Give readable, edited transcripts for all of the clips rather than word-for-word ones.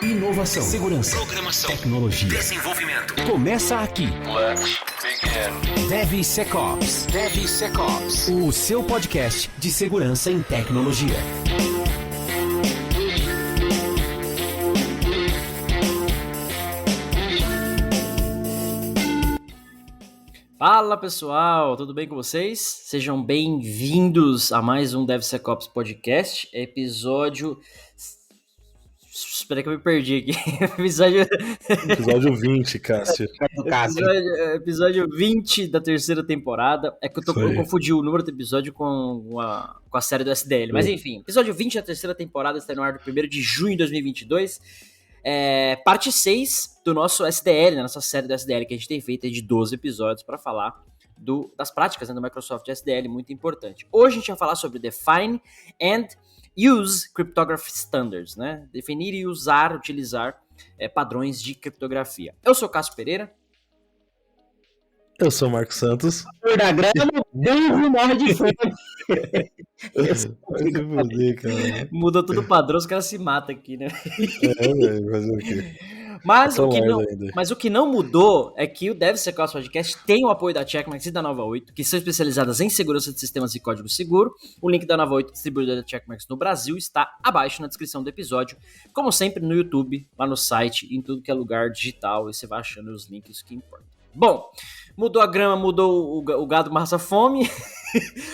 Inovação, segurança, programação, tecnologia, desenvolvimento. Começa aqui. Let's begin. DevSecOps. DevSecOps. O seu podcast de segurança em tecnologia. Fala pessoal, tudo bem com vocês? Sejam bem-vindos a mais um DevSecOps Podcast, episódio... Espera que eu me perdi aqui. Episódio 20, Cássio. Episódio 20 da terceira temporada. É que eu confundi o número do episódio com a série do SDL. Mas enfim, episódio 20 da terceira temporada está no ar do 1º de junho de 2022. Parte 6 do nosso SDL, né, nossa série do SDL que a gente tem feito de 12 episódios para falar das práticas, né, do Microsoft SDL, muito importante. Hoje a gente vai falar sobre Define and Use Cryptography Standards, né? Definir e utilizar padrões de criptografia. Eu sou Cássio Pereira. Eu sou o Marcos Santos. Da grama, burro morre de fome. Mudou tudo o padrão, os caras se matam aqui, né? Velho, fazer o quê? Mas o que não mudou é que o DevSecOps Podcast tem o apoio da Checkmarx e da Nova 8, que são especializadas em segurança de sistemas e código seguro. O link da Nova 8, distribuidora da Checkmarx no Brasil, está abaixo na descrição do episódio. Como sempre, no YouTube, lá no site, em tudo que é lugar digital, e você vai achando os links que importam. Bom, mudou a grama, mudou o gado massa fome.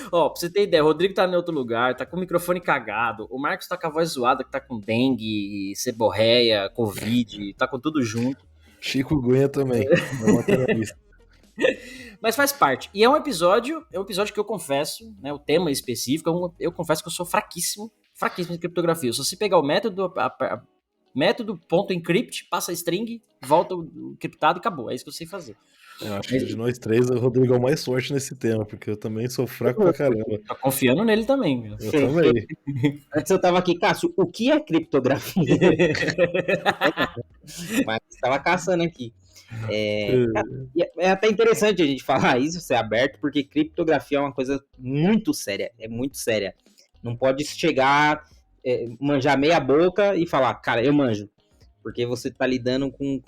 Ó, pra você ter ideia, o Rodrigo tá em outro lugar, tá com o microfone cagado, o Marcos tá com a voz zoada, que tá com dengue, seborreia, covid, tá com tudo junto. Chico Gunha também, Mas faz parte. E é um episódio que eu confesso, né, o tema específico, eu confesso que eu sou fraquíssimo em criptografia. Só se pegar o método .encrypt, passa a string, volta o criptado e acabou. É isso que eu sei fazer. Eu acho que de nós três, o Rodrigo é o mais forte nesse tema, porque eu também sou fraco pra caramba. Tô confiando nele também, meu. Eu também. Antes eu tava aqui, Cássio, o que é criptografia? Mas tava caçando aqui. É até interessante a gente falar isso, ser aberto, porque criptografia é uma coisa muito séria, é muito séria. Não pode chegar, manjar meia boca e falar, cara, eu manjo. Porque você tá lidando com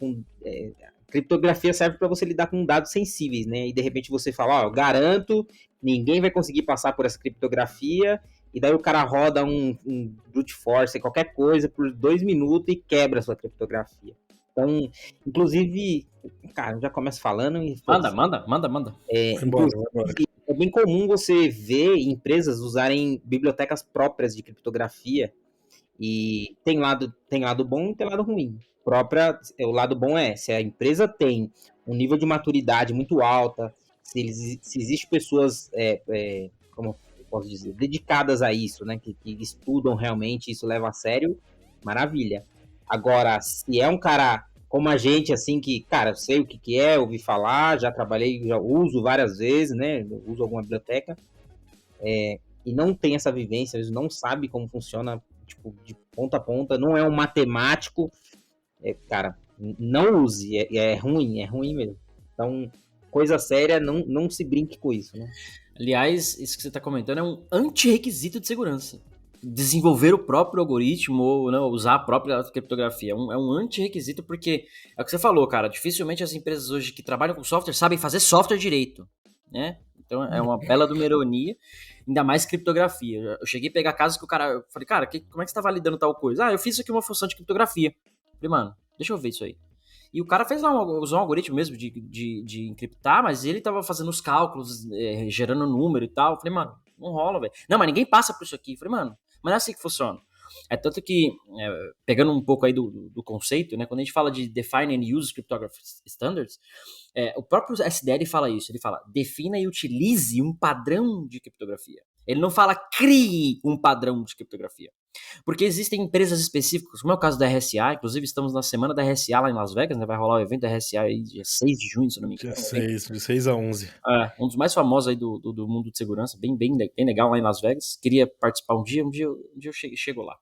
criptografia serve para você lidar com dados sensíveis, né? E de repente você fala, eu garanto, ninguém vai conseguir passar por essa criptografia, e daí o cara roda um brute force, qualquer coisa, por 2 minutos e quebra a sua criptografia. Então, inclusive, cara, já começo falando e... Manda. É bem comum você ver empresas usarem bibliotecas próprias de criptografia, e tem lado bom e tem lado ruim. O lado bom é, se a empresa tem um nível de maturidade muito alta, se existe pessoas, como eu posso dizer, dedicadas a isso, né, que estudam realmente, isso leva a sério, maravilha. Agora, se é um cara como a gente, assim, que, cara, eu sei o que é, ouvi falar, já trabalhei, já uso várias vezes, né, uso alguma biblioteca, e não tem essa vivência, às vezes não sabe como funciona, tipo, de ponta a ponta, não é um matemático, cara, não use, é ruim mesmo. Então, coisa séria, não se brinque com isso, né? Aliás, isso que você está comentando é um anti-requisito de segurança. Desenvolver o próprio algoritmo ou não, usar a própria criptografia. É um anti-requisito porque, é o que você falou, cara, dificilmente as empresas hoje que trabalham com software sabem fazer software direito, né? Então, é uma bela ironia, ainda mais criptografia. Eu cheguei a pegar casos que o cara... Eu falei, cara, como é que você tá validando tal coisa? Eu fiz isso aqui uma função de criptografia. Falei, mano, deixa eu ver isso aí. E o cara usou um algoritmo mesmo de encriptar, mas ele tava fazendo os cálculos, gerando número e tal. Falei, mano, não rola, velho. Não, mas ninguém passa por isso aqui. Falei, mano, mas não é assim que funciona. É tanto que, pegando um pouco aí do conceito, né, quando a gente fala de Define and Use Cryptography Standards, o próprio SDL fala isso, ele fala, defina e utilize um padrão de criptografia. Ele não fala, crie um padrão de criptografia. Porque existem empresas específicas, como é o caso da RSA, inclusive estamos na semana da RSA lá em Las Vegas, né, vai rolar o evento da RSA aí dia 6 de junho, se não me engano. De 6 a 11. Um dos mais famosos aí do mundo de segurança, bem legal lá em Las Vegas. Queria participar um dia eu chego lá.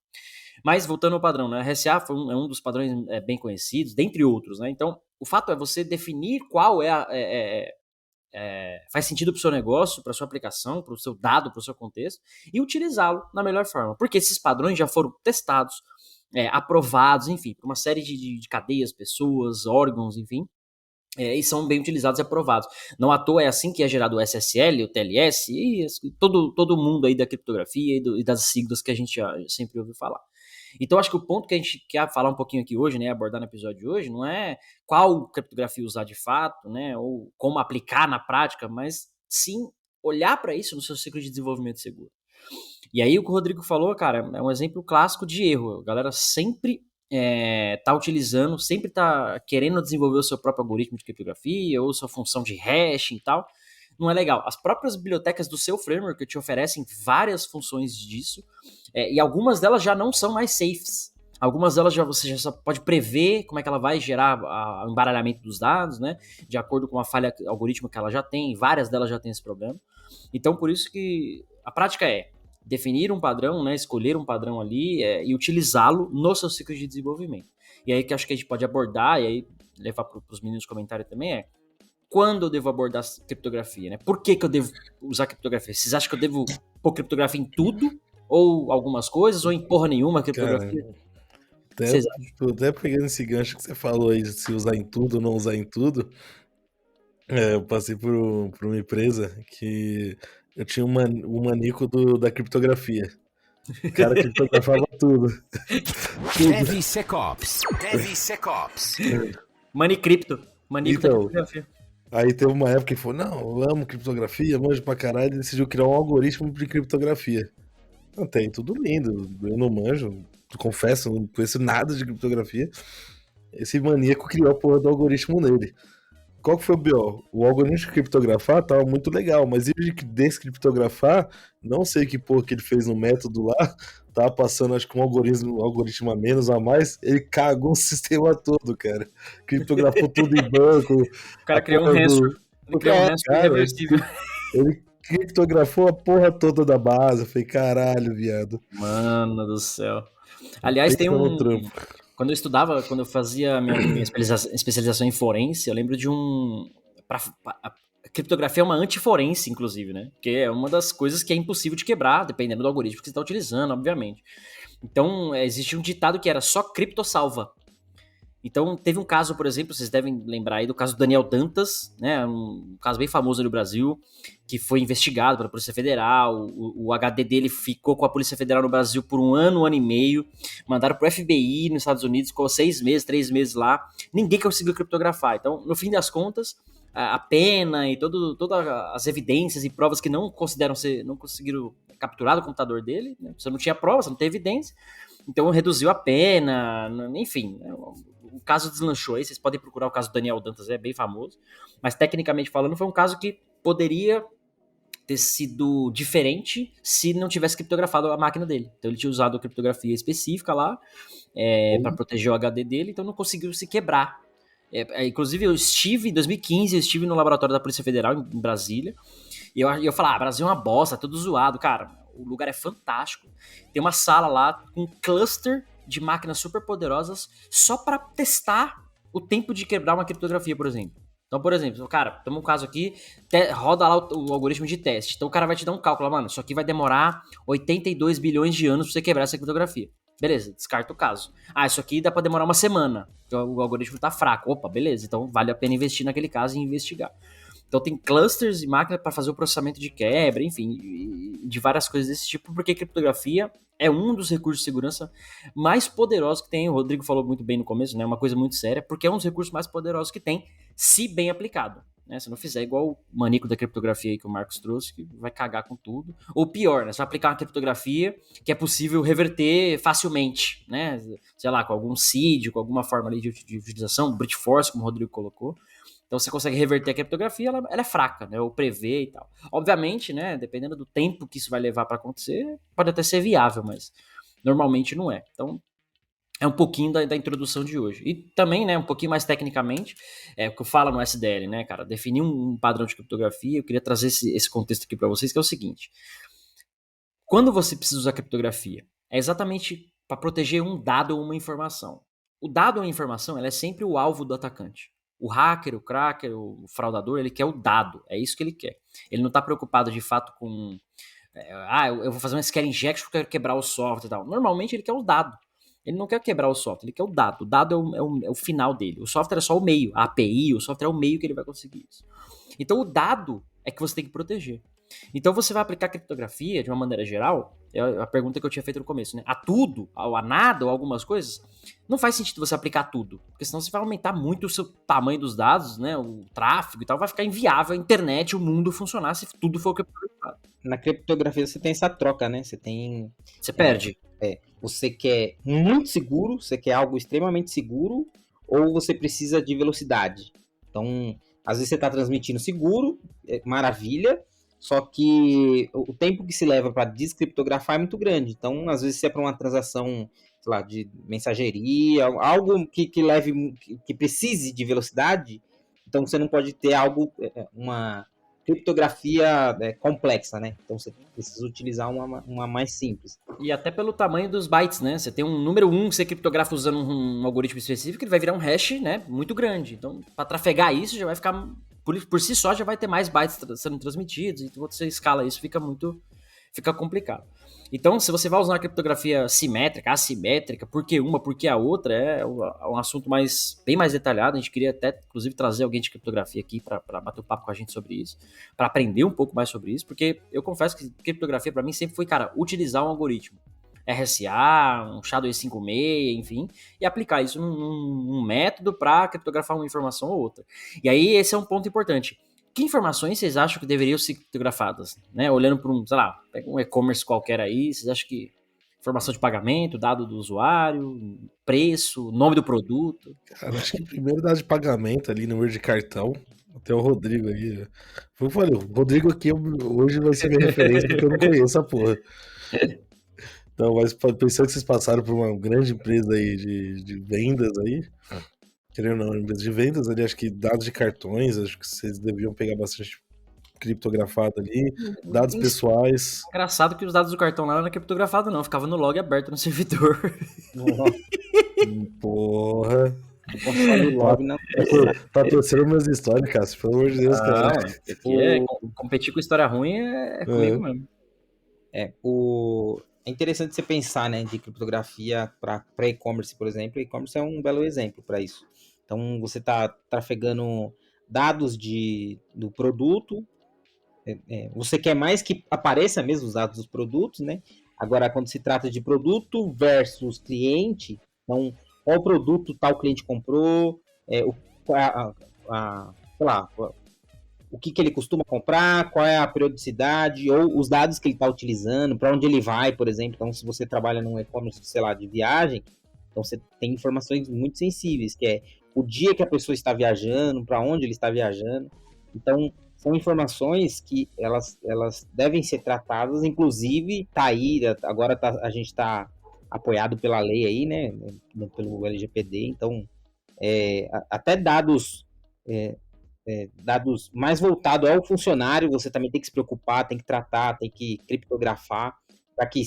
Mas voltando ao padrão, né, a RSA é um dos padrões bem conhecidos, dentre outros, né, então o fato é você definir qual faz sentido para o seu negócio, para a sua aplicação, para o seu dado, para o seu contexto, e utilizá-lo na melhor forma. Porque esses padrões já foram testados, aprovados, enfim, por uma série de cadeias, pessoas, órgãos, enfim, e são bem utilizados e aprovados. Não à toa é assim que é gerado o SSL, o TLS, e todo mundo aí da criptografia e das siglas que a gente já sempre ouviu falar. Então, acho que o ponto que a gente quer falar um pouquinho aqui hoje, né, abordar no episódio de hoje, não é qual criptografia usar de fato, né, ou como aplicar na prática, mas sim olhar para isso no seu ciclo de desenvolvimento seguro. E aí o que o Rodrigo falou, cara, é um exemplo clássico de erro. A galera sempre tá utilizando, sempre tá querendo desenvolver o seu próprio algoritmo de criptografia ou sua função de hashing e tal. Não é legal. As próprias bibliotecas do seu framework te oferecem várias funções disso, e algumas delas já não são mais safes. Algumas delas você já pode prever como é que ela vai gerar o embaralhamento dos dados, né? De acordo com a falha algoritmo que ela já tem. Várias delas já têm esse problema. Então, por isso que a prática é definir um padrão, né? Escolher um padrão ali e utilizá-lo no seu ciclo de desenvolvimento. E aí que acho que a gente pode abordar, e aí levar para os meninos comentários também quando eu devo abordar criptografia, né? Por que eu devo usar criptografia? Vocês acham que eu devo pôr criptografia em tudo? Ou algumas coisas? Ou em porra nenhuma criptografia? Até pegando esse gancho que você falou aí, de se usar em tudo ou não usar em tudo, eu passei por uma empresa que eu tinha um maníaco da criptografia. O cara criptografava tudo. DevSecOps. Manicripto. Maníaco da criptografia. Aí teve uma época que ele falou, não, eu amo criptografia, manjo pra caralho, e decidiu criar um algoritmo de criptografia. Não tem, tudo lindo, eu não manjo, confesso, não conheço nada de criptografia. Esse maníaco criou a porra do algoritmo nele. Qual que foi o BO? O algoritmo de criptografar tava muito legal, mas ele de descriptografar, não sei que porra que ele fez no método lá, tava passando acho que um algoritmo a menos, a mais, ele cagou o sistema todo, cara. Criptografou tudo em banco. O cara criou um ransom. Ele criou um ransom irreversível. Ele criptografou a porra toda da base. Eu falei, caralho, viado. Mano do céu. Aliás, tem um... Quando eu fazia minha especialização em forense, eu lembro de a criptografia é uma antiforense, inclusive, né? Porque é uma das coisas que é impossível de quebrar, dependendo do algoritmo que você está utilizando, obviamente. Então, existe um ditado que era só cripto salva. Então, teve um caso, por exemplo, vocês devem lembrar aí do caso do Daniel Dantas, né? Um caso bem famoso no Brasil, que foi investigado pela Polícia Federal. O HD dele ficou com a Polícia Federal no Brasil por um ano e meio. Mandaram pro FBI nos Estados Unidos, ficou 6 meses, 3 meses lá. Ninguém conseguiu criptografar. Então, no fim das contas, a pena e todas as evidências e provas que não conseguiram capturar do computador dele, né? Você não tinha prova, você não tem evidência. Então, reduziu a pena, enfim, né? O caso deslanchou aí, vocês podem procurar o caso do Daniel Dantas, é bem famoso, mas tecnicamente falando foi um caso que poderia ter sido diferente se não tivesse criptografado a máquina dele. Então ele tinha usado a criptografia específica lá para proteger o HD dele, então não conseguiu se quebrar. Inclusive em 2015 eu estive no laboratório da Polícia Federal em Brasília, e eu falei, Brasil é uma bosta, tudo zoado. Cara, o lugar é fantástico, tem uma sala lá com um cluster de máquinas super poderosas só para testar o tempo de quebrar uma criptografia, por exemplo. Então, por exemplo, cara, toma um caso aqui, roda lá o algoritmo de teste. Então o cara vai te dar um cálculo, mano, isso aqui vai demorar 82 bilhões de anos pra você quebrar essa criptografia. Beleza, descarta o caso. Isso aqui dá pra demorar uma semana, porque o algoritmo tá fraco. Opa, beleza, então vale a pena investir naquele caso e investigar. Então tem clusters e máquinas para fazer o processamento de quebra, enfim, de várias coisas desse tipo, porque criptografia é um dos recursos de segurança mais poderosos que tem. O Rodrigo falou muito bem no começo, né? Uma coisa muito séria, porque é um dos recursos mais poderosos que tem, se bem aplicado. Né? Se não fizer igual o maníaco da criptografia aí que o Marcos trouxe, que vai cagar com tudo. Ou pior, né? Você vai aplicar uma criptografia que é possível reverter facilmente, né? Sei lá, com algum seed, com alguma forma ali de utilização, brute force, como o Rodrigo colocou. Então você consegue reverter a criptografia, ela é fraca, né? Ou prever e tal. Obviamente, né? Dependendo do tempo que isso vai levar para acontecer, pode até ser viável, mas normalmente não é. Então é um pouquinho da introdução de hoje. E também, né? Um pouquinho mais tecnicamente, o que eu falo no SDL, né, cara? Definir um padrão de criptografia. Eu queria trazer esse contexto aqui para vocês, que é o seguinte: quando você precisa usar criptografia, é exatamente para proteger um dado ou uma informação. O dado ou a informação, ela é sempre o alvo do atacante. O hacker, o cracker, o fraudador, ele quer o dado, é isso que ele quer. Ele não está preocupado de fato com eu vou fazer uma scale injection porque eu quero quebrar o software e tal. Normalmente ele quer o dado. Ele não quer quebrar o software, ele quer o dado. O dado é o final dele. O software é só o meio. A API, o software é o meio que ele vai conseguir isso. Então o dado é que você tem que proteger. Então você vai aplicar criptografia de uma maneira geral, é a pergunta que eu tinha feito no começo, né? A tudo, a nada ou algumas coisas, não faz sentido você aplicar tudo, porque senão você vai aumentar muito o seu tamanho dos dados, né? O tráfego e tal, vai ficar inviável a internet, o mundo funcionar se tudo for criptografado. Na criptografia você tem essa troca, né? Você perde. Você quer muito seguro, você quer algo extremamente seguro, ou você precisa de velocidade. Então, às vezes você está transmitindo seguro, maravilha, só que o tempo que se leva para descriptografar é muito grande. Então, às vezes, se é para uma transação, sei lá, de mensageria, algo que precise de velocidade, então você não pode ter uma criptografia complexa, né? Então você precisa utilizar uma mais simples. E até pelo tamanho dos bytes, né? Você tem um número 1 que você criptografa usando um algoritmo específico, ele vai virar um hash, né? Muito grande. Então, para trafegar isso, já vai ficar... Por si só, já vai ter mais bytes sendo transmitidos. Então, quando você escala isso, fica complicado. Então, se você vai usar uma criptografia simétrica, assimétrica, por que uma, por que a outra, é um assunto bem mais detalhado. A gente queria até, inclusive, trazer alguém de criptografia aqui para bater um papo com a gente sobre isso, para aprender um pouco mais sobre isso, porque eu confesso que criptografia, para mim, sempre foi, cara, utilizar um algoritmo. RSA, um SHA-256, enfim, e aplicar isso num método para criptografar uma informação ou outra. E aí, esse é um ponto importante. Que informações vocês acham que deveriam ser criptografadas? Né? Olhando para pega um e-commerce qualquer aí, vocês acham que informação de pagamento, dado do usuário, preço, nome do produto? Cara, acho que primeiro dado de pagamento ali, número de cartão. Até o Rodrigo aí. Foi o que eu falei, o Rodrigo aqui hoje vai ser minha referência, porque eu não conheço a porra. Então, mas pensando que vocês passaram por uma grande empresa aí de vendas aí, querendo ou não, empresa de vendas ali, acho que dados de cartões, acho que vocês deviam pegar bastante criptografado ali, dados pessoais. Engraçado que os dados do cartão lá não era criptografado não, ficava no log aberto no servidor. Porra. Log não. Patrocina meus histórias, Cássio, pelo amor de Deus, cara. Competir com história ruim é comigo mesmo. É interessante você pensar, né, de criptografia para e-commerce, por exemplo. E-commerce é um belo exemplo para isso. Então, você está trafegando dados do produto, você quer mais que apareça mesmo os dados dos produtos, né? Agora, quando se trata de produto versus cliente, então, qual produto tal cliente comprou, sei lá, o que ele costuma comprar, qual é a periodicidade, ou os dados que ele está utilizando, para onde ele vai, por exemplo. Então, se você trabalha num e-commerce, sei lá, de viagem, então você tem informações muito sensíveis, que é o dia que a pessoa está viajando, para onde ele está viajando. Então, são informações que elas devem ser tratadas, inclusive, tá aí, agora a gente está apoiado pela lei aí, né, pelo LGPD, então, até dados mais voltados ao funcionário, você também tem que se preocupar, tem que tratar, tem que criptografar, para que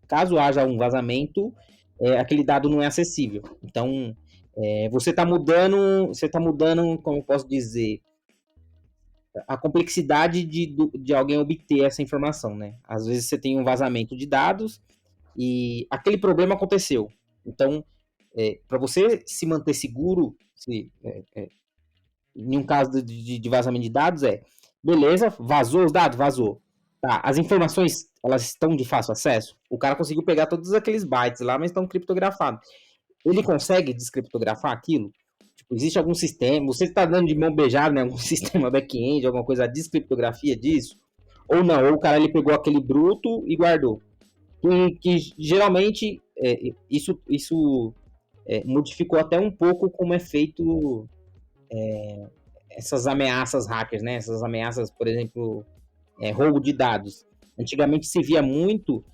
caso haja um vazamento, aquele dado não é acessível. Então, você está mudando, como eu posso dizer, a complexidade de alguém obter essa informação, né? Às vezes você tem um vazamento de dados e aquele problema aconteceu. Então, para você se manter seguro, em um caso de vazamento de dados, beleza, vazou os dados? Vazou. Tá, as informações, elas estão de fácil acesso? O cara conseguiu pegar todos aqueles bytes lá, mas estão criptografados. Ele consegue descriptografar aquilo? Tipo, existe algum sistema, você está dando de mão beijada, né, algum sistema back-end, alguma coisa, a descriptografia disso? Ou não, ou o cara ele pegou aquele bruto e guardou. Que geralmente, isso modificou até um pouco como é feito... essas ameaças hackers, né? Essas ameaças, por exemplo, roubo de dados. Antigamente se via muito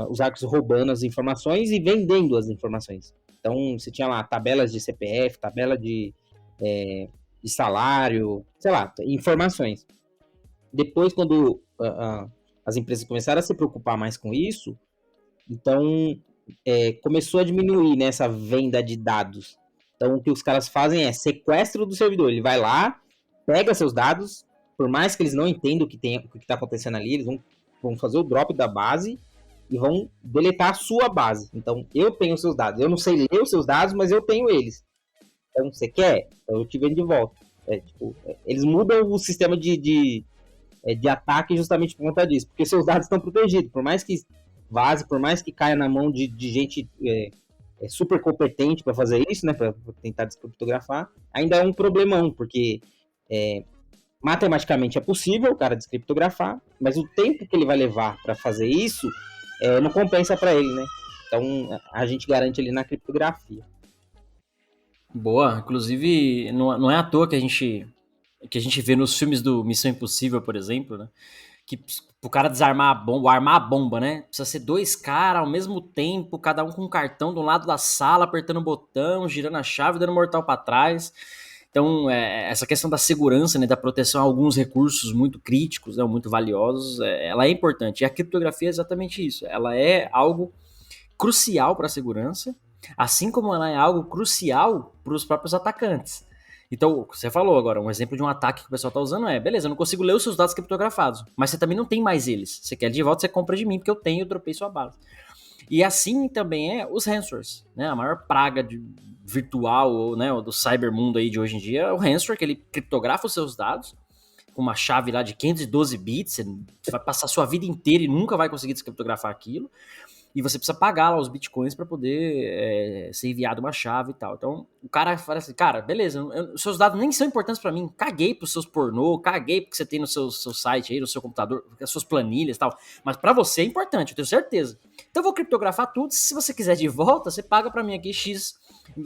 os hackers roubando as informações e vendendo as informações. Então, você tinha lá tabelas de CPF, tabela de salário, sei lá, informações. Depois, quando as empresas começaram a se preocupar mais com isso, então começou a diminuir, né, essa venda de dados. Então, o que os caras fazem é sequestro do servidor. Ele vai lá, pega seus dados, por mais que eles não entendam o que está acontecendo ali, eles vão fazer o drop da base e vão deletar a sua base. Então, eu tenho os seus dados. Eu não sei ler os seus dados, mas eu tenho eles. Então, você quer? Então, eu te vendo de volta. Eles mudam o sistema de ataque justamente por conta disso, porque seus dados estão protegidos. Por mais que vaze, por mais que caia na mão de gente super competente para fazer isso, né, para tentar descriptografar, ainda é um problemão, porque matematicamente é possível o cara descriptografar, mas o tempo que ele vai levar para fazer isso não compensa para ele, né? Então a gente garante ali na criptografia. Boa, inclusive não é à toa que a gente vê nos filmes do Missão Impossível, por exemplo, né? Que o cara desarmar a bomba, armar a bomba, né? Precisa ser 2 caras ao mesmo tempo, cada um com um cartão de um lado da sala, apertando o botão, girando a chave, dando mortal para trás. Então, essa questão da segurança, né, da proteção a alguns recursos muito críticos, né, muito valiosos, ela é importante. E a criptografia é exatamente isso. Ela é algo crucial para a segurança, assim como ela é algo crucial para os próprios atacantes. Então, você falou agora, um exemplo de um ataque que o pessoal está usando beleza, eu não consigo ler os seus dados criptografados, mas você também não tem mais eles. Você quer de volta, você compra de mim, porque eu dropei sua base. E assim também os ransomwares, né? A maior praga virtual, né, do cybermundo aí de hoje em dia é o ransomware, que ele criptografa os seus dados com uma chave lá de 512 bits, você vai passar a sua vida inteira e nunca vai conseguir descriptografar aquilo. E você precisa pagar lá os bitcoins para poder ser enviado uma chave e tal. Então, o cara fala assim, cara, beleza, os seus dados nem são importantes para mim, caguei pros seus pornô, caguei porque você tem no seu site aí, no seu computador, as suas planilhas e tal, mas para você é importante, eu tenho certeza. Então eu vou criptografar tudo, se você quiser de volta, você paga para mim aqui X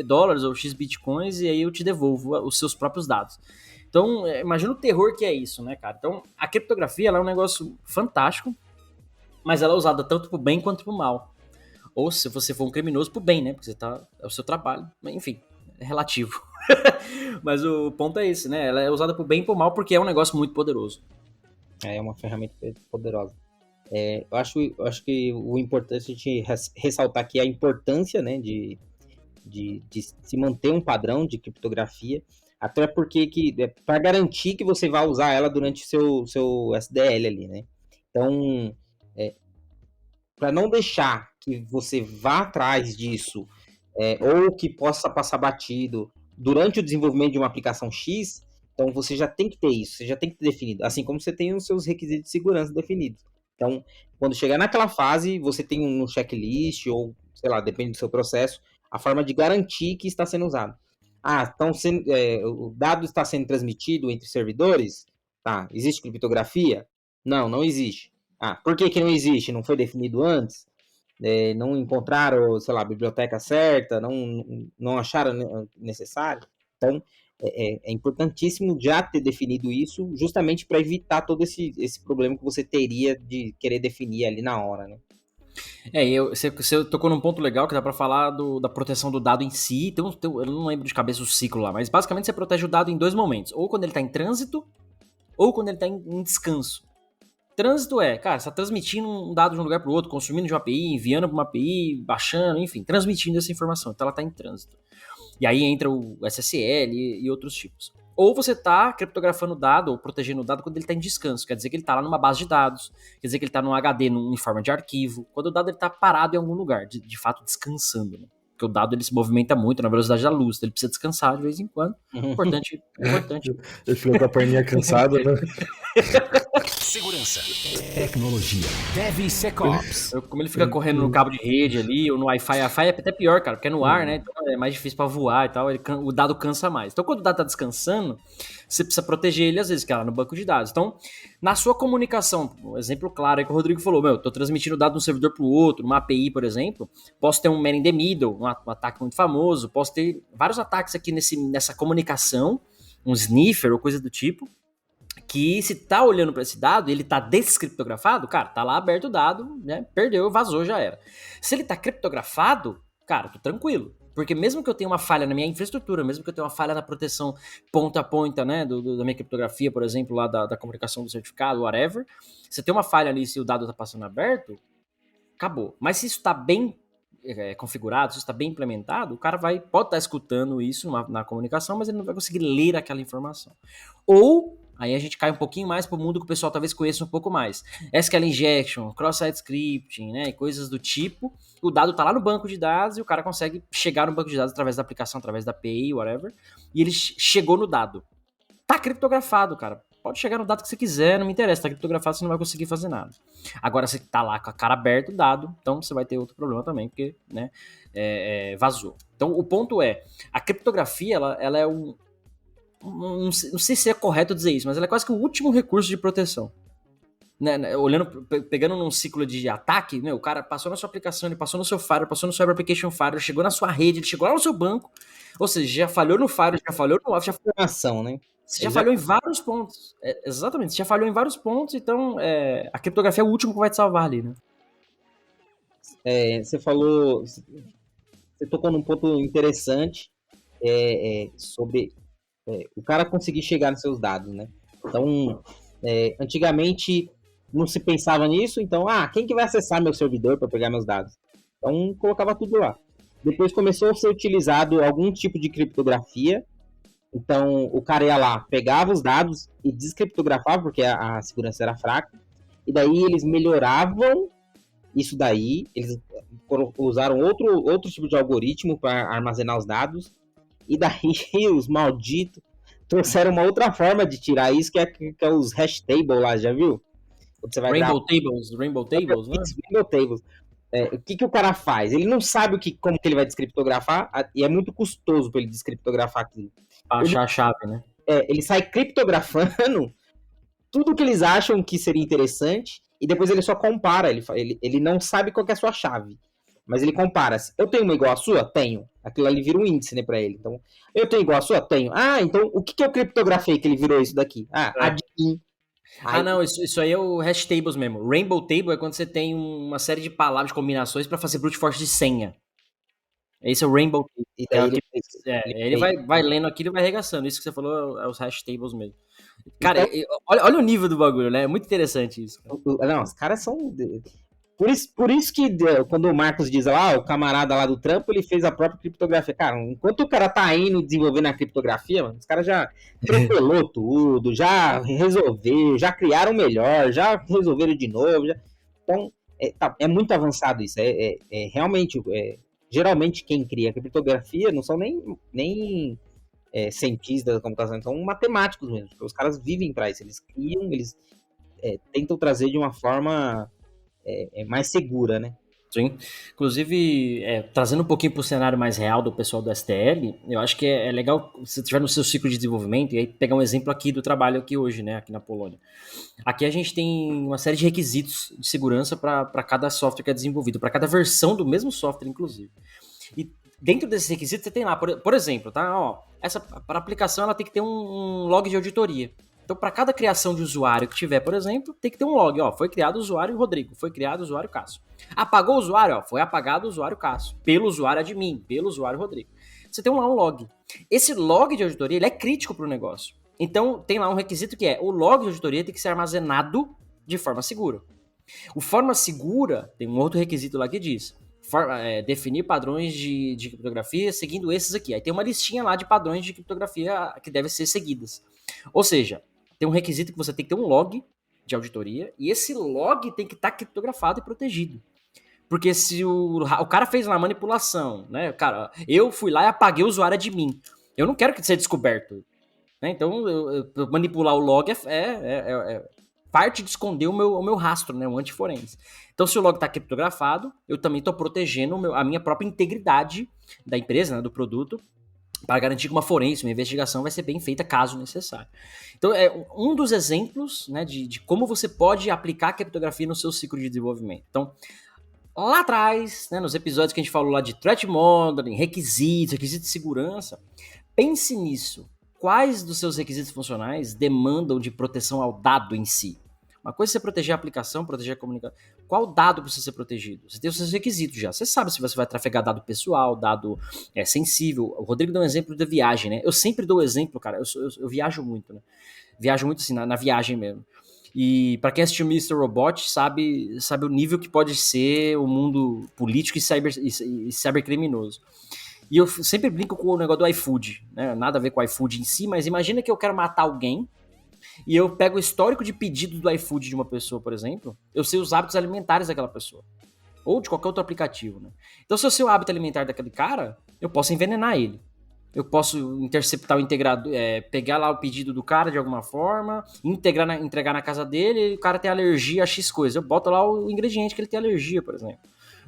dólares ou X bitcoins e aí eu te devolvo os seus próprios dados. Então, imagina o terror que é isso, né, cara? Então, a criptografia ela é um negócio fantástico, mas ela é usada tanto pro bem quanto pro mal. Ou se você for um criminoso, pro bem, né? Porque é o seu trabalho. Enfim, é relativo. Mas o ponto é esse, né? Ela é usada pro bem e pro mal porque é um negócio muito poderoso. É uma ferramenta poderosa. Eu acho que o importante é a gente ressaltar aqui a importância, né, de se manter um padrão de criptografia, até porque para garantir que você vai usar ela durante o seu SDL ali, né? Então, para não deixar que você vá atrás disso ou que possa passar batido durante o desenvolvimento de uma aplicação X, então você já tem que ter isso, você já tem que ter definido, assim como você tem os seus requisitos de segurança definidos. Então, quando chegar naquela fase, você tem um checklist ou, sei lá, depende do seu processo, a forma de garantir que está sendo usado. Então o dado está sendo transmitido entre servidores? Tá, existe criptografia? Não existe. Por que não existe? Não foi definido antes? Não encontraram, sei lá, a biblioteca certa? Não acharam necessário? Então, é importantíssimo já ter definido isso, justamente para evitar todo esse problema que você teria de querer definir ali na hora, né? Você tocou num ponto legal que dá pra falar da proteção do dado em si. Eu não lembro de cabeça o ciclo lá, mas basicamente você protege o dado em 2 momentos. Ou quando ele tá em trânsito, ou quando ele tá em descanso. Trânsito cara, você tá transmitindo um dado de um lugar pro outro, consumindo de uma API, enviando pra uma API, baixando, enfim, transmitindo essa informação. Então ela tá em trânsito. E aí entra o SSL e outros tipos. Ou você está criptografando o dado ou protegendo o dado quando ele está em descanso. Quer dizer que ele está lá numa base de dados, quer dizer que ele está num HD, em forma de arquivo. Quando o dado está parado em algum lugar, de fato descansando. Né? Porque o dado ele se movimenta muito na velocidade da luz, então ele precisa descansar de vez em quando. Importante. Ele fica com a perninha cansada, né? Segurança, tecnologia, DevSecOps. Como ele fica correndo no cabo de rede ali, ou no Wi-Fi é até pior, cara, porque é no ar, né? Então é mais difícil pra voar e tal, o dado cansa mais. Então quando o dado tá descansando, você precisa proteger ele, às vezes, que é lá no banco de dados. Então, na sua comunicação, um exemplo claro aí que o Rodrigo falou, tô transmitindo dado de um servidor pro outro, uma API, por exemplo, posso ter um man in the middle, um ataque muito famoso, posso ter vários ataques aqui nessa comunicação, um sniffer ou coisa do tipo, que se tá olhando para esse dado e ele tá descriptografado, cara, tá lá aberto o dado, né? Perdeu, vazou, já era. Se ele tá criptografado, cara, tô tranquilo. Porque mesmo que eu tenha uma falha na minha infraestrutura, mesmo que eu tenha uma falha na proteção ponta a ponta, né, da minha criptografia, por exemplo, lá da comunicação do certificado, whatever, se tem uma falha ali, se o dado tá passando aberto, acabou. Mas se isso tá bem configurado, se isso tá bem implementado, o cara pode estar escutando isso na comunicação, mas ele não vai conseguir ler aquela informação. Ou Aí a gente cai um pouquinho mais pro mundo que o pessoal talvez conheça um pouco mais. SQL Injection, Cross-Site Scripting, né, e coisas do tipo. O dado tá lá no banco de dados e o cara consegue chegar no banco de dados através da aplicação, através da API, whatever. E ele chegou no dado. Tá criptografado, cara. Pode chegar no dado que você quiser, não me interessa. Tá criptografado, você não vai conseguir fazer nada. Agora, você tá lá com a cara aberta o dado, então você vai ter outro problema também, porque, né, vazou. Então, o ponto é, a criptografia, ela é não sei se é correto dizer isso, mas ela é quase que o último recurso de proteção. Né, pegando num ciclo de ataque, o cara passou na sua aplicação, ele passou no seu firewall, passou no seu application firewall, chegou na sua rede, ele chegou lá no seu banco, ou seja, já falhou no firewall, já falhou no off, já falhou Ação, né? você já falhou em vários pontos. Exatamente, você já falhou em vários pontos, então a criptografia é o último que vai te salvar ali, né? Você tocou num ponto interessante sobre o cara conseguir chegar nos seus dados, né? Então, antigamente não se pensava nisso, então, quem que vai acessar meu servidor para pegar meus dados? Então, colocava tudo lá. Depois começou a ser utilizado algum tipo de criptografia. Então, o cara ia lá, pegava os dados e descriptografava, porque a segurança era fraca. E daí eles melhoravam isso daí. Eles usaram outro tipo de algoritmo para armazenar os dados. E daí os malditos trouxeram uma outra forma de tirar isso, que é os hash tables lá, já viu? Você vai Rainbow Tables, né? Rainbow Tables. O que o cara faz? Ele não sabe como que ele vai descriptografar, e é muito custoso para ele descriptografar aquilo. Achar a chave, né? Ele sai criptografando tudo que eles acham que seria interessante, e depois ele só compara. Ele não sabe qual que é a sua chave, mas ele compara. Eu tenho uma igual a sua? Tenho. Aquilo ali vira um índice, né, pra ele. Então, eu tenho igual a sua? Tenho. Então o que eu criptografei que ele virou isso daqui? Admin. Não, isso aí é o hash tables mesmo. Rainbow Table é quando você tem uma série de palavras, de combinações pra fazer brute force de senha. Esse é o Rainbow Table. E daí ele vai lendo aquilo e vai arregaçando. Isso que você falou é os hash tables mesmo. Cara, olha o nível do bagulho, né? É muito interessante isso. Não, os caras são... Por isso que quando o Marcos diz lá, o camarada lá do trampo, ele fez a própria criptografia. Cara, enquanto o cara tá indo desenvolvendo a criptografia, mano, os caras já atropelou tudo, já resolveu, já criaram melhor, já resolveram de novo. Então, é muito avançado isso. Realmente, geralmente quem cria a criptografia não são nem cientistas da computação, são matemáticos mesmo. Porque os caras vivem para isso. Eles criam, eles tentam trazer de uma forma... mais segura, né? Sim. Inclusive, trazendo um pouquinho para o cenário mais real do pessoal do STL, eu acho que é legal, se você estiver no seu ciclo de desenvolvimento, e aí pegar um exemplo aqui do trabalho aqui hoje, né, aqui na Polônia. Aqui a gente tem uma série de requisitos de segurança para cada software que é desenvolvido, para cada versão do mesmo software, inclusive. E dentro desses requisitos você tem lá, por exemplo, tá? Para aplicação ela tem que ter um log de auditoria. Então, para cada criação de usuário que tiver, por exemplo, tem que ter um log. Foi criado o usuário Rodrigo, foi criado o usuário Cássio. Apagou o usuário, foi apagado o usuário Cássio, pelo usuário admin, pelo usuário Rodrigo. Você tem lá um log. Esse log de auditoria, ele é crítico para o negócio. Então, tem lá um requisito que o log de auditoria tem que ser armazenado de forma segura. O forma segura, tem um outro requisito lá que diz, definir padrões de criptografia seguindo esses aqui. Aí tem uma listinha lá de padrões de criptografia que devem ser seguidas. Ou seja, tem um requisito que você tem que ter um log de auditoria e esse log tem que estar criptografado e protegido. Porque se o cara fez uma manipulação, né? Cara, eu fui lá e apaguei o usuário de mim. Eu não quero que seja descoberto. Né? Então, eu manipular o log é parte de esconder o meu rastro, né? O antiforense. Então, se o log está criptografado, eu também estou protegendo a minha própria integridade da empresa, né? Do produto, para garantir que uma forense, uma investigação vai ser bem feita caso necessário. Então, é um dos exemplos, né, de como você pode aplicar a criptografia no seu ciclo de desenvolvimento. Então, lá atrás, né, nos episódios que a gente falou lá de threat modeling, requisitos de segurança, pense nisso. Quais dos seus requisitos funcionais demandam de proteção ao dado em si? Uma coisa é você proteger a aplicação, proteger a comunicação. Qual dado precisa ser protegido? Você tem os seus requisitos já. Você sabe se você vai trafegar dado pessoal, dado sensível. O Rodrigo deu um exemplo da viagem, né? Eu sempre dou exemplo, cara. Eu viajo muito, né? Viajo muito assim, na viagem mesmo. E para quem assistiu Mr. Robot, sabe o nível que pode ser o mundo político e cybercriminoso. E eu sempre brinco com o negócio do iFood, né? Nada a ver com o iFood em si, mas imagina que eu quero matar alguém e eu pego o histórico de pedido do iFood de uma pessoa, por exemplo, eu sei os hábitos alimentares daquela pessoa. Ou de qualquer outro aplicativo, né? Então, se eu sei o hábito alimentar daquele cara, eu posso envenenar ele. Eu posso interceptar o integrador, pegar lá o pedido do cara de alguma forma, entregar na casa dele, e o cara tem alergia a X coisa. Eu boto lá o ingrediente que ele tem alergia, por exemplo.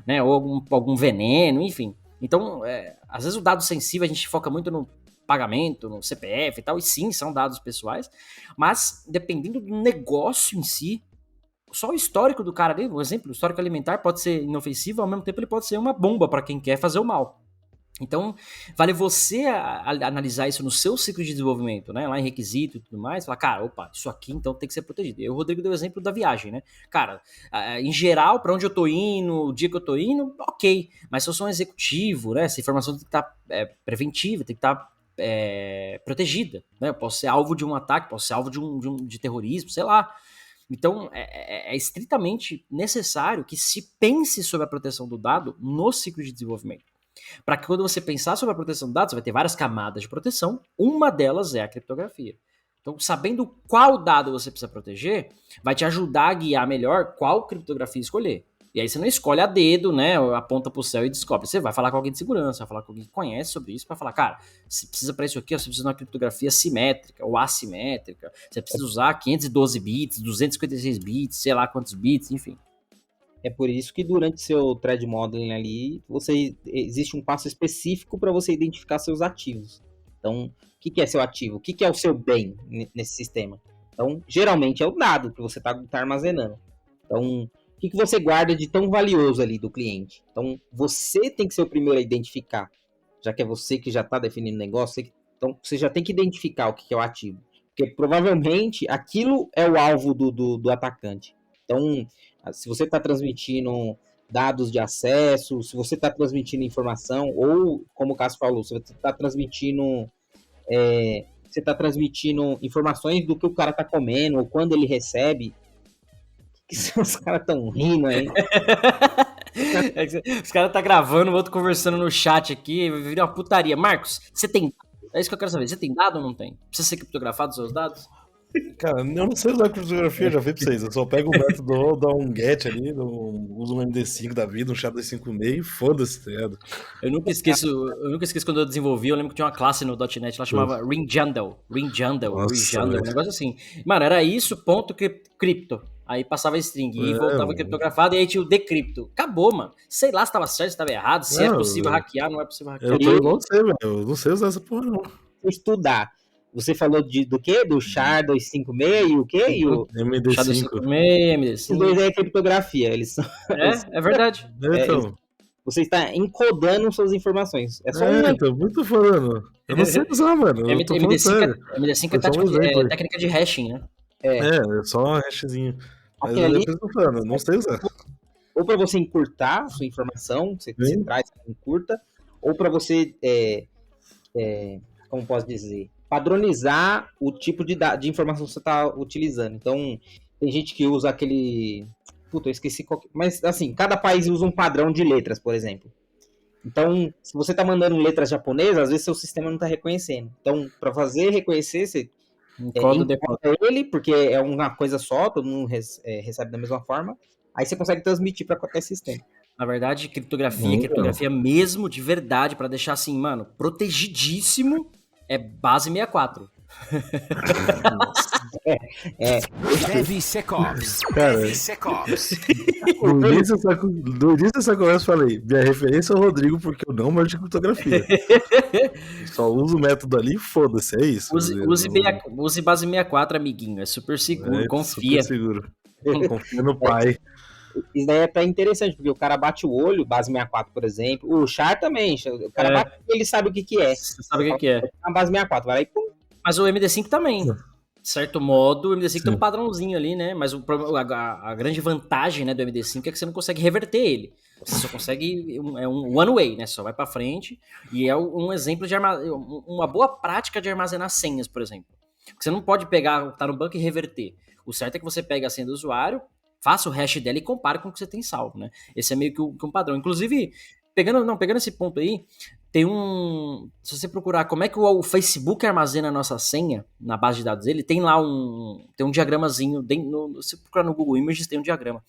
Né? Ou algum veneno, enfim. Então, às vezes o dado sensível a gente foca muito no pagamento, no CPF e tal, e sim, são dados pessoais, mas dependendo do negócio em si, só o histórico do cara ali, por exemplo, o histórico alimentar pode ser inofensivo, ao mesmo tempo ele pode ser uma bomba para quem quer fazer o mal. Então, vale você analisar isso no seu ciclo de desenvolvimento, né? Lá em requisito e tudo mais, falar, cara, opa, isso aqui então tem que ser protegido. E o Rodrigo deu o exemplo da viagem, né? Cara, em geral, para onde eu tô indo, o dia que eu tô indo, ok. Mas se eu sou um executivo, né? Essa informação tem que estar preventiva, tem que estar protegida, né? Eu posso ser alvo de um ataque, posso ser alvo de terrorismo, sei lá. Então, é estritamente necessário que se pense sobre a proteção do dado no ciclo de desenvolvimento. Para que quando você pensar sobre a proteção de dados, você vai ter várias camadas de proteção, uma delas é a criptografia. Então, sabendo qual dado você precisa proteger, vai te ajudar a guiar melhor qual criptografia escolher. E aí você não escolhe a dedo, né, aponta pro céu e descobre. Você vai falar com alguém de segurança, vai falar com alguém que conhece sobre isso, para falar, cara, você precisa para isso aqui, você precisa de uma criptografia simétrica ou assimétrica, você precisa usar 512 bits, 256 bits, sei lá quantos bits, enfim. É por isso que durante seu thread modeling ali, existe um passo específico para você identificar seus ativos. Então, o que é seu ativo? O que é o seu bem nesse sistema? Então, geralmente é o dado que você está armazenando. Então, o que você guarda de tão valioso ali do cliente? Então, você tem que ser o primeiro a identificar, já que é você que já está definindo o negócio. Então, você já tem que identificar o que é o ativo. Porque provavelmente aquilo é o alvo do atacante. Então, se você está transmitindo dados de acesso, se você está transmitindo informação, ou, como o Cássio falou, se você está transmitindo informações do que o cara está comendo, ou quando ele recebe, que os caras estão rindo aí. Os caras tá gravando, o outro conversando no chat aqui, vira uma putaria. Marcos, você tem... É isso que eu quero saber, você tem dado ou não tem? Precisa ser criptografado os seus dados? Cara, eu não sei usar criptografia, já falei pra vocês. Eu só pego o método, dou um get ali, uso um MD5 da vida, um SHA-256 e foda-se, tá ligado? Eu nunca esqueço quando eu desenvolvi, eu lembro que tinha uma classe no .NET, ela chamava Ringjandel, um negócio assim. Mano, era isso, ponto cripto. Aí passava string e voltava criptografado e aí tinha o decrypto. Acabou, mano. Sei lá se tava certo, se tava errado, se é possível hackear, não é possível hackear. Eu tô igual você, velho. Eu não sei usar essa porra, não. Estudar. Você falou do quê? Do SHA-256 e o quê? E o MD5. SHA-256, Os dois é criptografia. Eles são... É verdade. Então. Você está encodando suas informações. É só então, muito falando. Eu não sei usar, mano. Eu tô falando sério. MD5 é técnica de hashing, né? É só hashzinho. Mas eu tô falando, eu não sei usar. Ou para você encurtar a sua informação, você traz, encurta, ou para você, como posso dizer, padronizar o tipo de informação que você está utilizando. Então, tem gente que usa aquele... Puta, eu esqueci qual... Mas, assim, cada país usa um padrão de letras, por exemplo. Então, se você está mandando letras japonesas, às vezes seu sistema não está reconhecendo. Então, para fazer reconhecer, você encoda ele, porque é uma coisa só, todo mundo recebe da mesma forma. Aí você consegue transmitir para qualquer sistema. Na verdade, criptografia mesmo, de verdade, para deixar assim, mano, protegidíssimo, é base 64. DevSecOps. Cara, no início dessa conversa eu falei, minha referência é o Rodrigo, porque eu não manjo de criptografia. Só uso o método ali e foda-se, é isso. Use base 64, amiguinho, é super seguro, confia. Super seguro. Confia no pai. Isso daí é até interessante, porque o cara bate o olho, base 64, por exemplo. O char também, o cara bate, ele sabe o que é. Você sabe o que é. A base 64, vai lá e pum. Mas o MD5 também. De certo modo, o MD5 tem um padrãozinho ali, né? Mas a grande vantagem, né, do MD5 é que você não consegue reverter ele. Você só consegue... É um one way, né? Só vai pra frente. E é um exemplo de uma boa prática de armazenar senhas, por exemplo. Você não pode pegar, tá no banco e reverter. O certo é que você pega a senha do usuário, faça o hash dela e compare com o que você tem salvo, né? Esse é meio que um padrão. Inclusive, pegando esse ponto aí, tem um... Se você procurar como é que o Facebook armazena a nossa senha na base de dados dele, tem lá tem um diagramazinho, se você procurar no Google Images, tem um diagrama.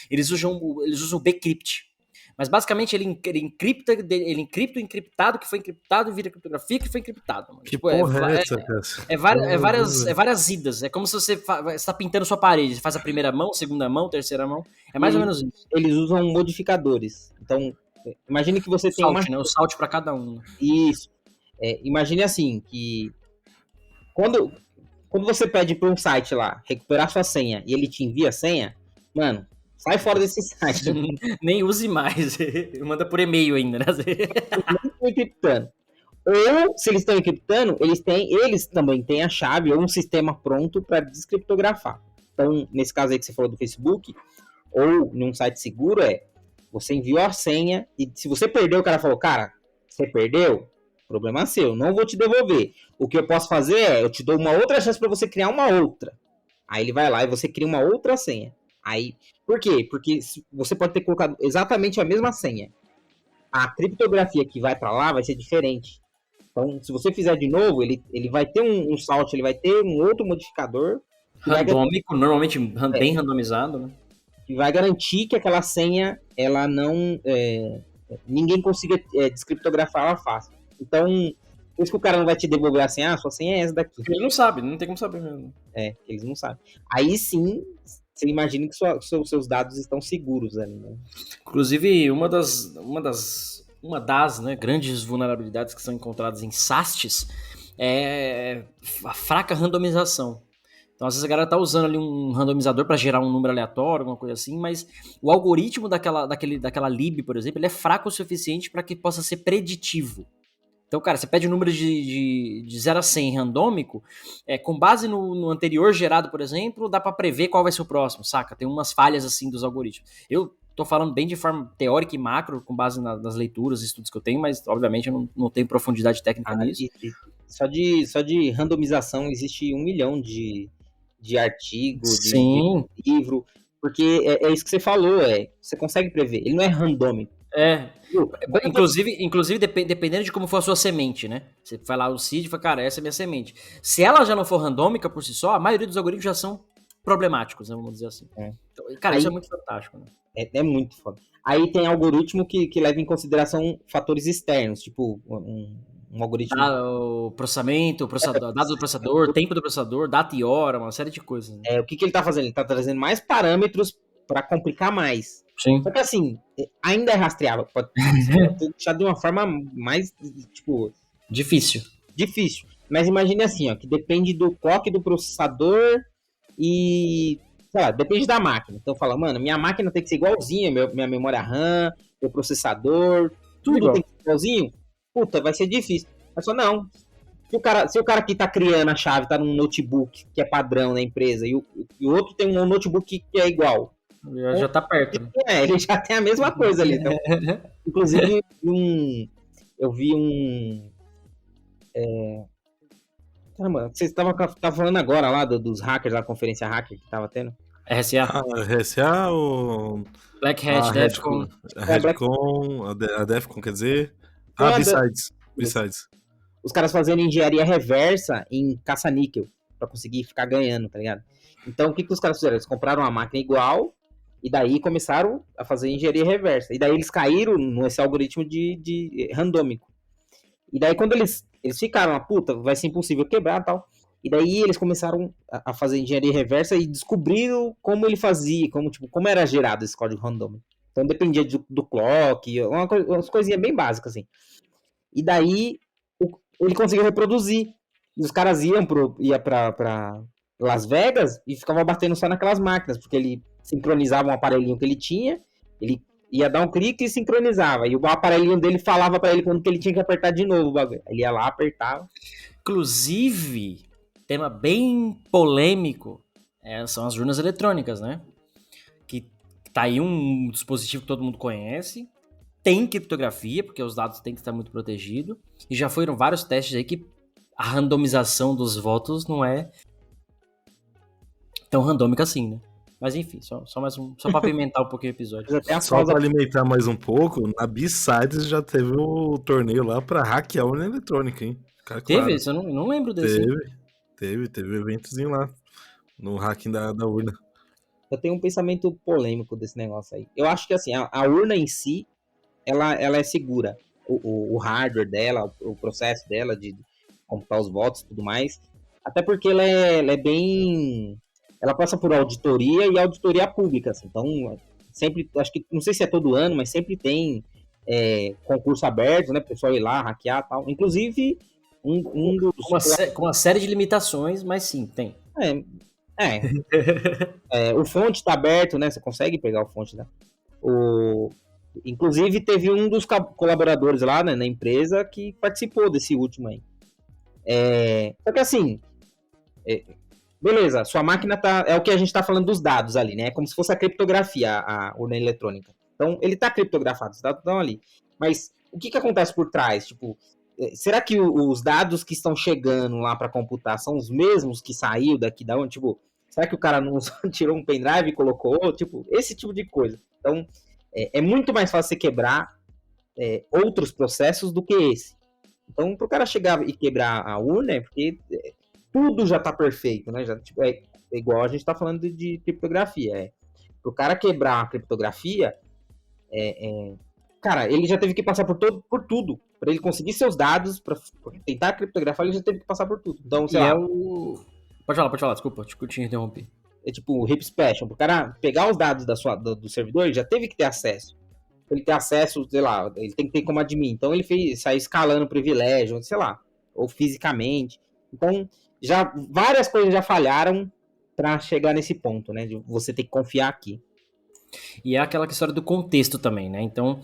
Eles usam o Bcrypt. Mas basicamente ele encripta o encriptado que foi encriptado e vira criptografia que foi encriptado. Mano. Que Tipo, porra é essa, cara? várias idas. É como se você está pintando sua parede. Você faz a primeira mão, segunda mão, terceira mão. É mais ou menos isso. Eles usam modificadores. Então, imagine que você tem Salt, né? O salt para cada um. Isso. Imagine assim, que quando você pede para um site lá recuperar sua senha e ele te envia a senha, mano, sai fora desse site. Nem use mais. Manda por e-mail ainda, né? Não estão encriptando. Ou, se eles estão encriptando, eles também têm a chave ou um sistema pronto para descriptografar. Então, nesse caso aí que você falou do Facebook, ou num site seguro, você enviou a senha e se você perdeu, o cara falou, cara, você perdeu? Problema seu, não vou te devolver. O que eu posso fazer eu te dou uma outra chance para você criar uma outra. Aí ele vai lá e você cria uma outra senha. Aí, por quê? Porque você pode ter colocado exatamente a mesma senha. A criptografia que vai para lá vai ser diferente. Então, se você fizer de novo, ele vai ter um salt, ele vai ter um outro modificador. Randômico, normalmente bem randomizado, né? Que vai garantir que aquela senha, ela não... ninguém consiga descriptografar ela fácil. Então, por isso que o cara não vai te devolver a senha, sua senha é essa daqui. Ele não sabe, não tem como saber mesmo. Eles não sabem. Aí sim, você imagina que seus dados estão seguros ali, né? Inclusive, uma das né, grandes vulnerabilidades que são encontradas em SASTs é a fraca randomização. Então, às vezes a galera tá usando ali um randomizador para gerar um número aleatório, alguma coisa assim, mas o algoritmo daquela lib, por exemplo, ele é fraco o suficiente para que possa ser preditivo. Então, cara, você pede um número de 0 a 100 randômico, com base no anterior gerado, por exemplo, dá para prever qual vai ser o próximo, saca? Tem umas falhas assim dos algoritmos. Eu tô falando bem de forma teórica e macro, com base nas leituras e estudos que eu tenho, mas obviamente eu não tenho profundidade técnica nisso. Só de randomização existe 1 milhão de artigos, Sim. de livro, porque é isso que você falou, você consegue prever, ele não é randômico. Inclusive dependendo de como for a sua semente, né? Você vai lá o seed e fala, cara, essa é a minha semente. Se ela já não for randômica por si só, a maioria dos algoritmos já são problemáticos, né? Vamos dizer assim. Então, cara, isso é muito fantástico, né? É muito foda. Aí tem algoritmo que leva em consideração fatores externos, tipo um algoritmo... O processamento, dados do processador, tempo do processador, data e hora, uma série de coisas. Né? O que ele tá fazendo? Ele tá trazendo mais parâmetros para complicar mais. Sim. Só que assim, ainda é rastreável. Pode deixar de uma forma mais, tipo... Difícil. Mas imagine assim, ó, que depende do clock do processador e... sei lá, depende da máquina. Então fala, mano, minha máquina tem que ser igualzinha, minha memória RAM, meu processador, tudo tem que ser igualzinho. Puta, vai ser difícil. Mas só não. Se o cara que tá criando a chave tá num notebook que é padrão na empresa e o outro tem um notebook que é igual. Já tá perto. Né? Ele já tem a mesma coisa ali. Então, inclusive, eu vi caramba, você tava falando agora lá dos hackers, da conferência hacker que tava tendo? RSA. RSA ou... Black Hat, Defcon. A Defcon, quer dizer... B-Sides. Os caras fazendo engenharia reversa em caça-níquel pra conseguir ficar ganhando, tá ligado? Então, o que os caras fizeram? Eles compraram uma máquina igual e daí começaram a fazer engenharia reversa. E daí eles caíram nesse algoritmo de randômico. E daí quando eles ficaram, puta, vai ser impossível quebrar e tal. E daí eles começaram a fazer engenharia reversa e descobriram como ele fazia, como era gerado esse código randômico. Então dependia do clock, umas coisinhas bem básicas, assim. E daí ele conseguiu reproduzir. E os caras iam pra Las Vegas e ficavam batendo só naquelas máquinas, porque ele sincronizava um aparelhinho que ele tinha, ele ia dar um clique e sincronizava. E o aparelhinho dele falava pra ele quando que ele tinha que apertar de novo o bagulho. Ele ia lá, apertava. Inclusive, tema bem polêmico são as urnas eletrônicas, né? Que tá aí um dispositivo que todo mundo conhece, tem criptografia, porque os dados têm que estar muito protegidos, e já foram vários testes aí que a randomização dos votos não é tão randômica assim, né? Mas enfim, só pra pimentar um pouquinho o episódio. Só pra alimentar mais um pouco, na B-Sides já teve o torneio lá pra hackear a urna eletrônica, hein? Cara, Teve claro. isso? Eu não lembro desse. Teve eventozinho lá, no hacking da urna. Eu tenho um pensamento polêmico desse negócio aí. Eu acho que assim, a urna em si, ela é segura. O hardware dela, o processo dela de computar os votos e tudo mais. Até porque ela é bem... Ela passa por auditoria e auditoria pública. Assim. Então, sempre, acho que, não sei se é todo ano, mas sempre tem concurso aberto, né? O pessoal ir lá, hackear e tal. Inclusive, um dos... Com uma série de limitações, mas sim, tem. O fonte tá aberto, né? Você consegue pegar o fonte, né? Inclusive, teve um dos colaboradores lá, né, na empresa que participou desse último aí. Só que assim, beleza, sua máquina tá... É o que a gente tá falando dos dados ali, né? É como se fosse a criptografia, a urna eletrônica. Então, ele tá criptografado, os dados estão ali. Mas o que acontece por trás? Tipo, será que os dados que estão chegando lá para computar são os mesmos que saiu daqui da onde? Tipo, será que o cara não tirou um pendrive e colocou? Tipo, esse tipo de coisa. Então, é muito mais fácil você quebrar outros processos do que esse. Então, para o cara chegar e quebrar a urna, é porque tudo já está perfeito, né? Já, tipo, é igual a gente está falando de criptografia. Para o cara quebrar a criptografia, cara, ele já teve que passar por tudo. Para ele conseguir seus dados, para tentar criptografar, ele já teve que passar por tudo. Então, sei lá. Pode falar, desculpa, eu te interrompi. É tipo o RIP Special. Para o cara pegar os dados do servidor, ele já teve que ter acesso. Ele ter acesso, sei lá, ele tem que ter como admin. Então ele saiu escalando privilégio, sei lá, ou fisicamente. Então, várias coisas já falharam para chegar nesse ponto, né? De você ter que confiar aqui. E é aquela história do contexto também, né? Então,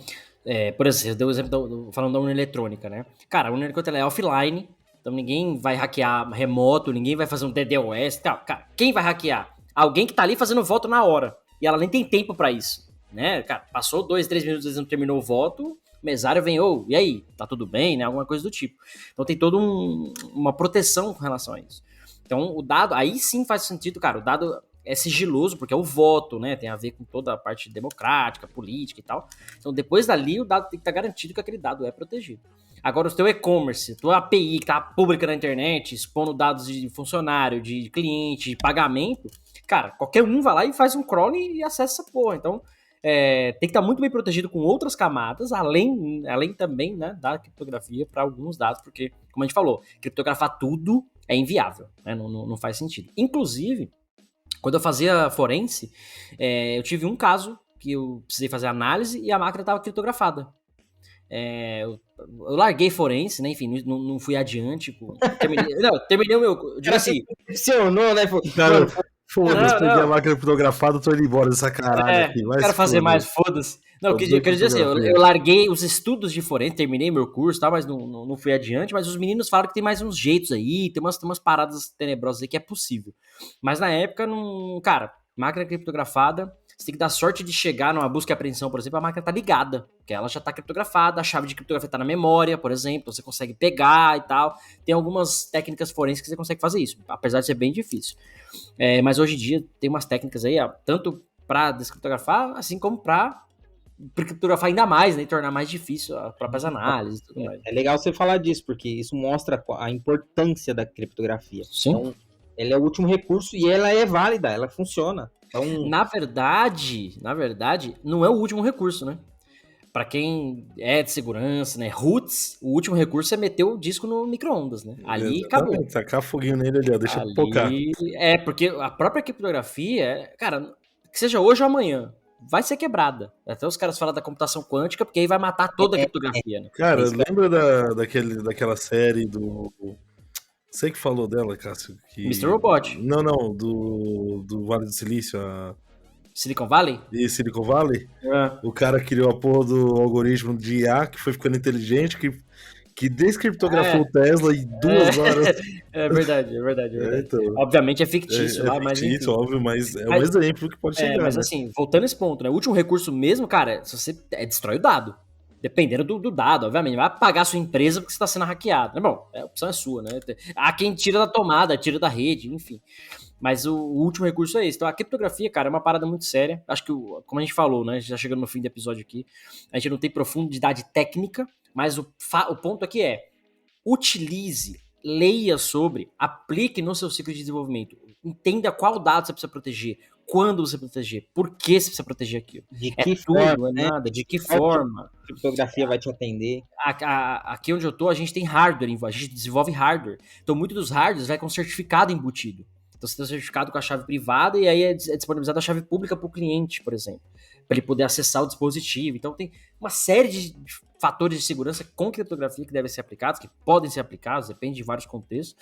por exemplo, você deu o exemplo falando da urna eletrônica, né? Cara, a urna eletrônica ela é offline, então ninguém vai hackear remoto, ninguém vai fazer um DDoS e tal. Cara, quem vai hackear? Alguém que tá ali fazendo voto na hora. E ela nem tem tempo para isso. Né, cara, passou 2, 3 minutos, às vezes não terminou o voto, o mesário vem, e aí, tá tudo bem, né, alguma coisa do tipo. Então tem toda uma proteção com relação a isso. Então o dado, aí sim faz sentido, cara, o dado é sigiloso, porque é o voto, né, tem a ver com toda a parte democrática, política e tal. Então depois dali o dado tem que estar garantido que aquele dado é protegido. Agora o teu e-commerce, tua API que tá pública na internet, expondo dados de funcionário, de cliente, de pagamento, cara, qualquer um vai lá e faz um crawl e acessa essa porra, então... tem que estar muito bem protegido com outras camadas, além também, né, da criptografia para alguns dados, porque, como a gente falou, criptografar tudo é inviável, né, não faz sentido. Inclusive, quando eu fazia forense, eu tive um caso que eu precisei fazer análise e a máquina estava criptografada. Eu larguei forense, né, enfim, não fui adiante. Tipo, terminei o meu... Eu digo assim... Funcionou, né? Cara, foda-se, peguei a máquina criptografada, tô indo embora dessa caralho aqui. Não quero fazer mais, foda-se. Não, eu quero dizer assim, eu larguei os estudos de forense, terminei meu curso, tá, mas não fui adiante, mas os meninos falaram que tem mais uns jeitos aí, tem umas paradas tenebrosas aí que é possível. Mas na época, cara, máquina criptografada, você tem que dar sorte de chegar numa busca e apreensão, por exemplo, a máquina tá ligada, porque ela já tá criptografada, a chave de criptografia tá na memória, por exemplo, você consegue pegar e tal. Tem algumas técnicas forenses que você consegue fazer isso, apesar de ser bem difícil. Mas hoje em dia tem umas técnicas aí, tanto para descriptografar, assim como para criptografar ainda mais, né, e tornar mais difícil as próprias análises e tudo mais. É legal você falar disso, porque isso mostra a importância da criptografia. Sim. Então, ela é o último recurso e ela é válida, ela funciona. Então... Na verdade, não é o último recurso, né? Pra quem é de segurança, né? Roots, o último recurso é meter o disco no micro-ondas, né? Ali acabou. Tacar foguinho nele ali, ó, deixa ele pocar. Porque a própria criptografia, cara, que seja hoje ou amanhã, vai ser quebrada. Até os caras falam da computação quântica, porque aí vai matar toda a criptografia, né? Cara, lembra daquela série do... Você que falou dela, Cássio? Mr. Robot. Não, do Vale do Silício, Silicon Valley? E Silicon Valley? O cara criou a porra do algoritmo de IA que foi ficando inteligente, que descriptografou o Tesla em 2 horas. É verdade. Então, obviamente é fictício lá, mas. É fictício, óbvio, mas é um exemplo que pode chegar. Mas né? assim, voltando a esse ponto, né? O último recurso mesmo, cara, se você destrói o dado. Dependendo do dado, obviamente. Vai pagar a sua empresa porque você está sendo hackeado. Bom, a opção é sua, né? Há quem tira da tomada, tira da rede, enfim. Mas o último recurso é esse. Então, a criptografia, cara, é uma parada muito séria. Acho que, como a gente falou, né? Já chegando no fim do episódio aqui, a gente não tem profundidade técnica, mas o ponto aqui é: utilize, leia sobre, aplique no seu ciclo de desenvolvimento. Entenda qual dado você precisa proteger, quando você precisa proteger, por que você precisa proteger aquilo. De que forma, é nada, de que forma. A criptografia vai te atender. Aqui onde eu tô, a gente tem hardware, a gente desenvolve hardware. Então, muito dos hardwares vai com certificado embutido. Então, você tem um certificado com a chave privada e aí é disponibilizada a chave pública para o cliente, por exemplo, para ele poder acessar o dispositivo. Então, tem uma série de fatores de segurança com criptografia que devem ser aplicados, que podem ser aplicados, depende de vários contextos.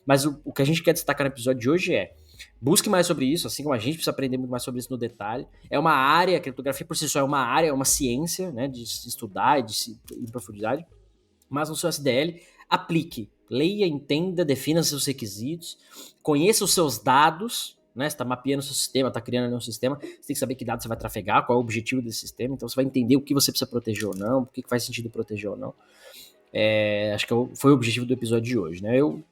Mas o que a gente quer destacar no episódio de hoje é: busque mais sobre isso, assim como a gente precisa aprender muito mais sobre isso no detalhe. É uma área, a criptografia por si só é uma área, é uma ciência, né, de estudar e de ir em profundidade. Mas no seu SDL, aplique, leia, entenda, defina seus requisitos, conheça os seus dados, né? Você está mapeando o seu sistema, está criando ali um sistema, você tem que saber que dados você vai trafegar, qual é o objetivo desse sistema, então você vai entender o que você precisa proteger ou não, por que faz sentido proteger ou não. Acho que foi o objetivo do episódio de hoje, né? Eu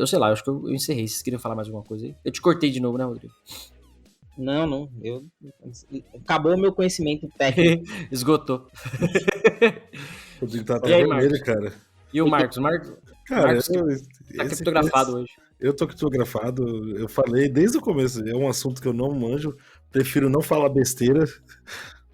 sei lá, acho que eu encerrei. Vocês queriam falar mais alguma coisa aí? Eu te cortei de novo, né, Rodrigo? Não. Acabou o meu conhecimento técnico. Esgotou. O Rodrigo tá E aí, vermelho, cara. E o Marcos? Cara, Marcos tá criptografado hoje. Eu tô criptografado, eu falei desde o começo, é um assunto que eu não manjo, prefiro não falar besteira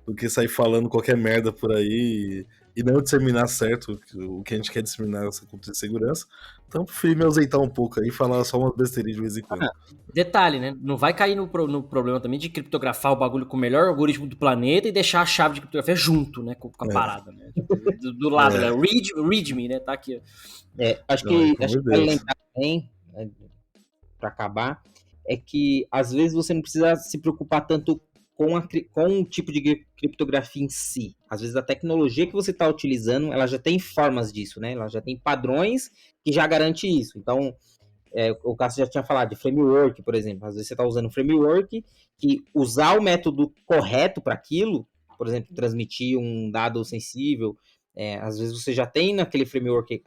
do que sair falando qualquer merda por aí e não disseminar certo o que a gente quer disseminar essa cultura de segurança. Então preferi me ausentar um pouco aí e falar só umas besteirinhas de vez em quando. Detalhe, né? Não vai cair no problema também de criptografar o bagulho com o melhor algoritmo do planeta e deixar a chave de criptografia junto, né? Com a parada, né? Tipo, do lado, né? Readme, né? Tá aqui. Acho que vale lembrar também, né, pra acabar, é que às vezes você não precisa se preocupar tanto com o tipo de criptografia em si. Às vezes a tecnologia que você está utilizando, ela já tem formas disso, né? Ela já tem padrões que já garante isso. Então, o Cássio já tinha falado de framework, por exemplo. Às vezes você está usando um framework que usar o método correto para aquilo, por exemplo, transmitir um dado sensível, às vezes você já tem naquele framework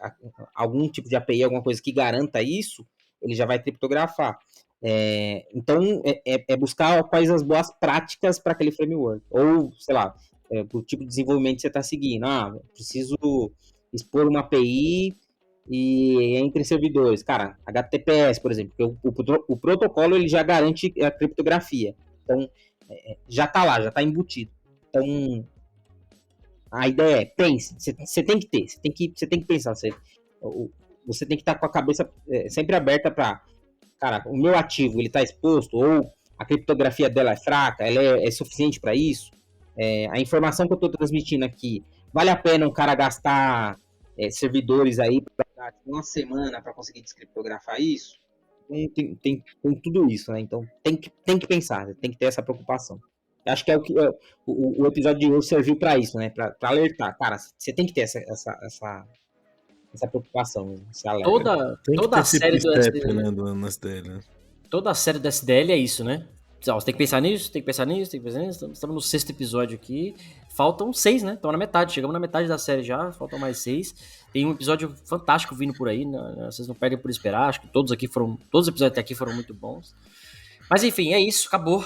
algum tipo de API, alguma coisa que garanta isso, ele já vai criptografar. Então, buscar quais as boas práticas para aquele framework. Ou, sei lá, o tipo de desenvolvimento que você está seguindo. Preciso expor uma API e entre servidores. Cara, HTTPS, por exemplo, o protocolo ele já garante a criptografia. Então, já está lá, já está embutido. Então, a ideia é, pense, você tem que ter, você tem que pensar. Você tem que estar com a cabeça sempre aberta para... Cara, o meu ativo, ele está exposto, ou a criptografia dela é fraca, ela é suficiente para isso? A informação que eu estou transmitindo aqui, vale a pena um cara gastar servidores aí para uma semana para conseguir descriptografar isso? Tem tudo isso, né? Então, tem que pensar, tem que ter essa preocupação. Acho que é o que o episódio de hoje serviu para isso, né? Para alertar. Cara, você tem que ter essa preocupação, esse alerta. Toda a série do SDL, né, no SDL, né? Toda a série do SDL é isso, né? Você tem que pensar nisso, tem que pensar nisso, tem que pensar nisso. Estamos no 6º episódio aqui. Faltam 6, né? Estamos na metade, chegamos na metade da série já, faltam mais 6. Tem um episódio fantástico vindo por aí, né? Vocês não perdem por esperar. Acho que todos os episódios até aqui foram muito bons. Mas enfim, é isso, acabou.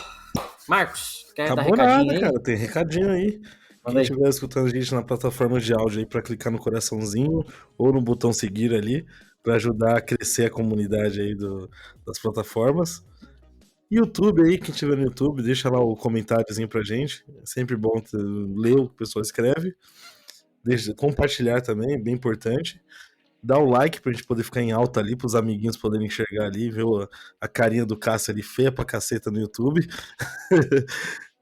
Marcos, quer dar recadinho aí? Cara, tem recadinho aí. Quem estiver escutando a gente na plataforma de áudio aí para clicar no coraçãozinho ou no botão seguir ali para ajudar a crescer a comunidade aí das plataformas. YouTube aí, quem estiver no YouTube, deixa lá o comentáriozinho pra gente. É sempre bom ler o que o pessoal escreve. Compartilhar também, é bem importante. Dá o like pra gente poder ficar em alta ali, pros amiguinhos poderem enxergar ali, ver a carinha do Cássio ali feia pra caceta no YouTube.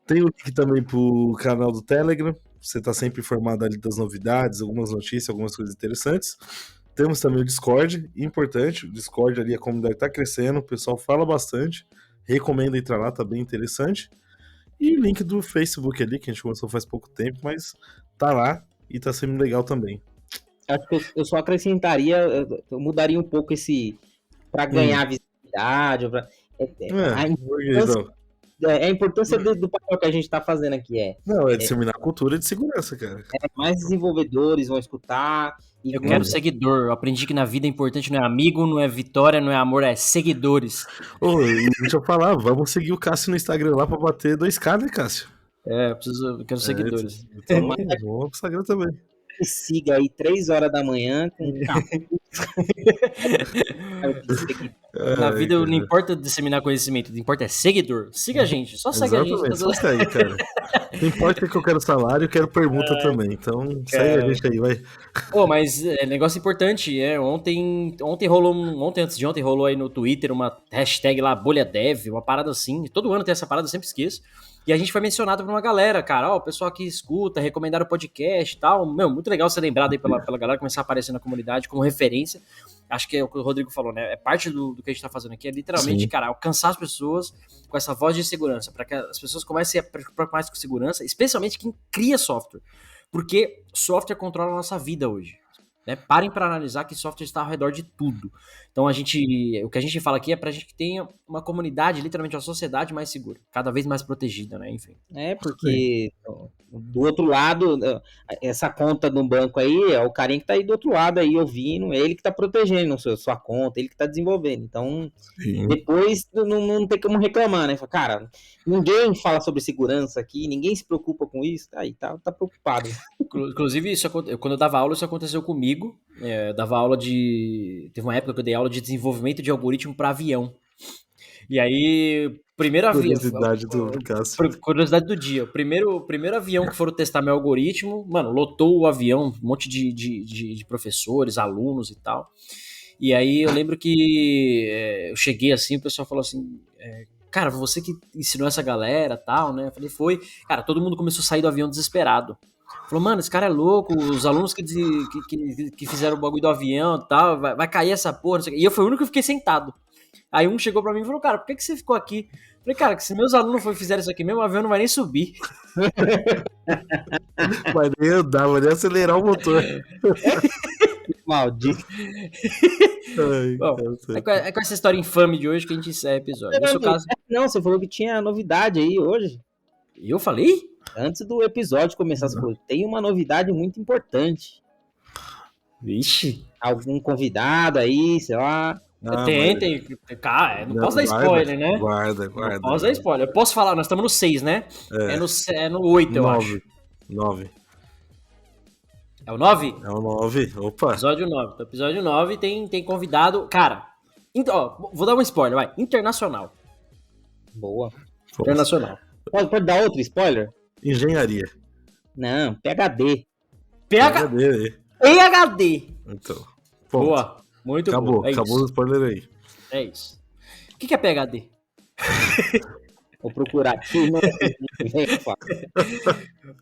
Tem o link também pro canal do Telegram, você tá sempre informado ali das novidades, algumas notícias, algumas coisas interessantes. Temos também o Discord, importante, o Discord ali, a comunidade tá crescendo, o pessoal fala bastante, recomendo entrar lá, tá bem interessante. E o link do Facebook ali, que a gente começou faz pouco tempo, mas tá lá e tá sendo legal também. Acho que eu só acrescentaria, eu mudaria um pouco esse, pra ganhar visibilidade, a importância do papel que a gente está fazendo aqui Não, é disseminar a cultura de segurança, cara. mais desenvolvedores vão escutar. E Eu quero seguidor. Eu aprendi que na vida é importante não é amigo, não é vitória, não é amor, é seguidores. Ô, e deixa eu falar, vamos seguir o Cássio no Instagram lá pra bater 2K, né, Cássio? Eu quero seguidores. Então, vamos pro Instagram também. siga aí 3 horas da manhã com Na vida não importa disseminar conhecimento, o que importa é seguidor. Siga a gente, só segue a gente. Só segue, cara. Não importa que eu quero salário, eu quero permuta também. Então, segue a gente aí, vai. Pô, mas negócio importante, ontem rolou antes de ontem rolou aí no Twitter uma hashtag lá, bolhadev, uma parada assim. Todo ano tem essa parada, eu sempre esqueço. E a gente foi mencionado por uma galera, cara. O pessoal que escuta, recomendaram o podcast e tal. Meu, muito legal ser lembrado aí pela galera, começar a aparecer na comunidade como referência. Acho que é o que o Rodrigo falou, né? É parte do que a gente tá fazendo aqui, é literalmente, cara, alcançar as pessoas com essa voz de segurança, para que as pessoas comecem a preocupar mais com segurança, especialmente quem cria software. Porque software controla a nossa vida hoje. Né? Parem para analisar que software está ao redor de tudo. Então o que a gente fala aqui é pra gente que tenha uma comunidade, literalmente uma sociedade mais segura, cada vez mais protegida, né? Enfim. Porque do outro lado, essa conta do banco aí, é o carinha que tá aí do outro lado aí ouvindo, é ele que tá protegendo sua conta, ele que tá desenvolvendo. Então, depois não tem como reclamar, né? Cara, ninguém fala sobre segurança aqui, ninguém se preocupa com isso, tá aí, tá preocupado. Inclusive, quando eu dava aula, isso aconteceu comigo. Dava aula teve uma época que eu dei aula de desenvolvimento de algoritmo para avião. E aí, curiosidade do Cássio. Curiosidade do dia. O primeiro avião que foram testar meu algoritmo, mano, lotou o avião, um monte de professores, alunos e tal. E aí eu lembro que eu cheguei assim, o pessoal falou assim, cara, você que ensinou essa galera e tal, né? Eu falei, foi. Cara, todo mundo começou a sair do avião desesperado. Falou, mano, esse cara é louco, os alunos que fizeram o bagulho do avião e tal, vai cair essa porra, não sei o quê. E eu fui o único que fiquei sentado. Aí um chegou pra mim e falou, cara, por que você ficou aqui? Eu falei, cara, que se meus alunos fizeram isso aqui mesmo, o avião não vai nem subir. Vai nem andar, vai nem acelerar o motor. Maldito. Bom, é com essa história infame de hoje que a gente encerra o episódio. Não, você falou que tinha novidade aí hoje. Eu falei? Antes do episódio começar, você falou, tem uma novidade muito importante. Vixe. Algum convidado aí, sei lá. Tem. Cara, não posso dar spoiler, né? Guarda. Não posso dar spoiler. Eu posso falar, nós estamos no 6, né? É no 8, eu acho. 9. É o 9? É o 9, opa. Episódio 9. Então, episódio 9 tem convidado. Cara, vou dar um spoiler, vai. Internacional. Boa. Internacional. Pode dar outro spoiler? Engenharia. Não, PhD. PhD. Então. Ponto. Boa. Muito bom. Acabou o spoiler aí. É isso. O que é PhD? Vou procurar aqui.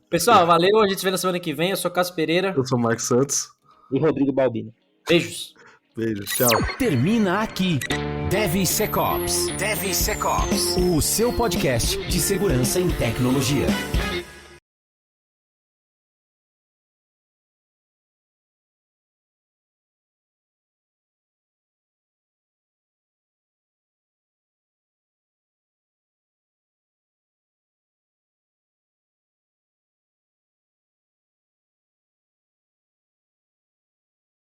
Pessoal, valeu. A gente se vê na semana que vem. Eu sou Cássio Pereira. Eu sou Marcos Santos. E Rodrigo Balbino. Beijos. Tchau. Termina aqui DevSecOps, o seu podcast de segurança em tecnologia.